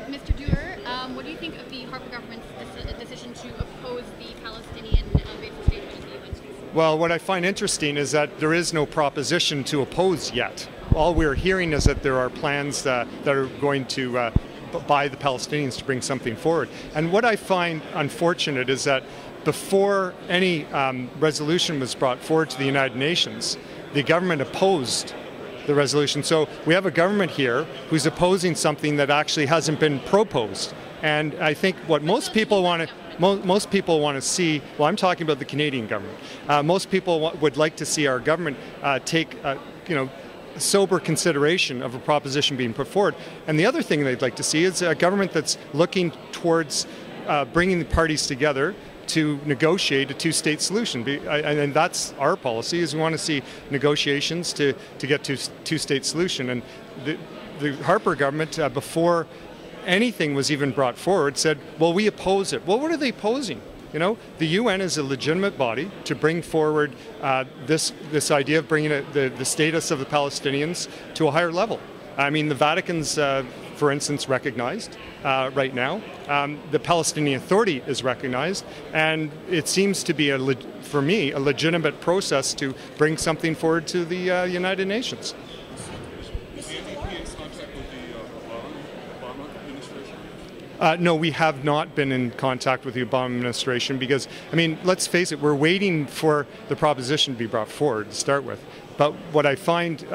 Mr. Dewar, what do you think of the Harper government's decision to oppose the Palestinian basic statement of the UN? Well, what I find interesting is that there is no proposition to oppose yet. All we're hearing is that there are plans that are going to by the Palestinians to bring something forward. And what I find unfortunate is that before any resolution was brought forward to the United Nations, the government opposed the resolution. So we have a government here who's opposing something that actually hasn't been proposed. And I think what most people want to see, well, I'm talking about the Canadian government. Most people would like to see our government take, sober consideration of a proposition being put forward. And the other thing they'd like to see is a government that's looking towards bringing the parties together to negotiate a two-state solution. And that's our policy, is we want to see negotiations to get to two-state solution. And the Harper government, before anything was even brought forward, said, well, we oppose it. Well, what are they opposing? You know, the UN is a legitimate body to bring forward this idea of bringing the status of the Palestinians to a higher level. I mean, the Vatican's, for instance, recognized right now. The Palestinian Authority is recognized, and it seems to be, for me, a legitimate process to bring something forward to the United Nations. Is the NDP in contact with the Obama administration? No, we have not been in contact with the Obama administration because, I mean, let's face it, we're waiting for the proposition to be brought forward to start with. But what I find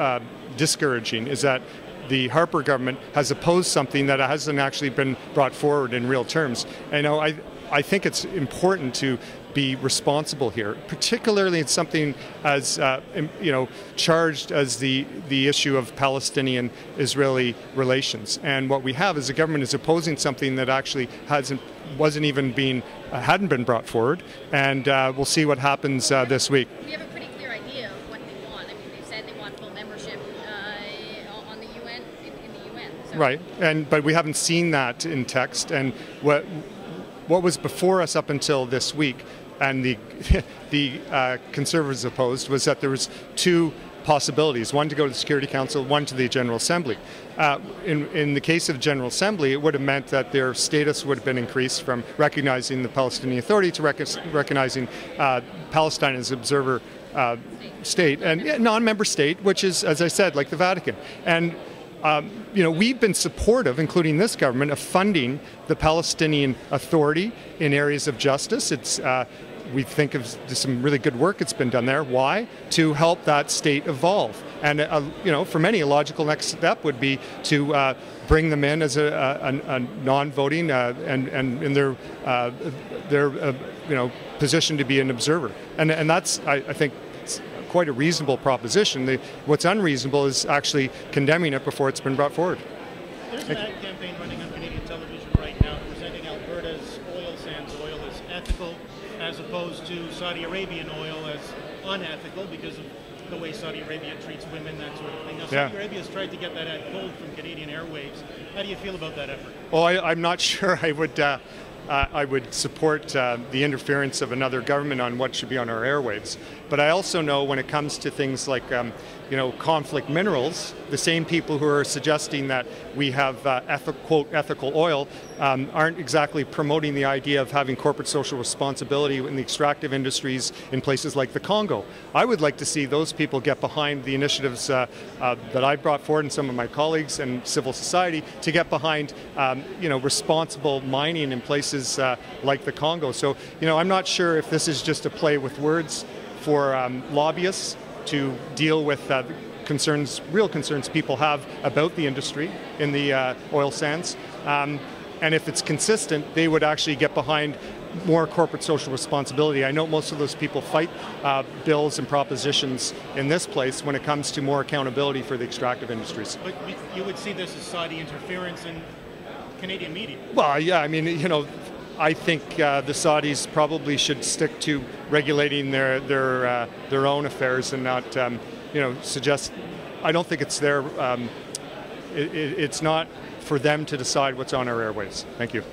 discouraging is that the Harper government has opposed something that hasn't actually been brought forward in real terms. And, I think it's important to be responsible here, particularly in something as charged as the issue of Palestinian-Israeli relations. And what we have is the government is opposing something that actually hadn't been brought forward. And we'll see what happens this week. We have a pretty clear idea of what they want. I mean, they've said they want full membership on the UN in the UN. So. Right, but we haven't seen that in text. And what was before us up until this week, and the Conservatives opposed, was that there was two possibilities: one to go to the Security Council, one to the General Assembly. In the case of General Assembly, it would have meant that their status would have been increased from recognizing the Palestinian Authority to recognizing Palestine as observer state and non-member state, which is, as I said, like the Vatican. And we've been supportive, including this government, of funding the Palestinian Authority in areas of justice. We think of some really good work that's been done there. Why? To help that state evolve. And for many, a logical next step would be to bring them in as a non-voting and in their position to be an observer. And that's, I think, quite a reasonable proposition. What's unreasonable is actually condemning it before it's been brought forward. There's an ad campaign running on Canadian television right now presenting Alberta's oil sands oil as ethical, as opposed to Saudi Arabian oil as unethical because of the way Saudi Arabia treats women, that sort of thing. Now, Saudi Arabia has tried to get that ad pulled from Canadian airwaves. How do you feel about that effort? Well, I'm not sure I would support the interference of another government on what should be on our airwaves. But I also know when it comes to things like, conflict minerals, the same people who are suggesting that we have quote, ethical oil aren't exactly promoting the idea of having corporate social responsibility in the extractive industries in places like the Congo. I would like to see those people get behind the initiatives that I brought forward and some of my colleagues and civil society to get behind, responsible mining in places like the Congo. So, I'm not sure if this is just a play with words for lobbyists to deal with real concerns people have about the industry in the oil sands. And if it's consistent, they would actually get behind more corporate social responsibility. I know most of those people fight bills and propositions in this place when it comes to more accountability for the extractive industries. But you would see this as Saudi interference in Canadian media? Well, yeah, I mean, I think the Saudis probably should stick to regulating their own affairs and not, suggest. I don't think it's their. It's not for them to decide what's on our airwaves. Thank you.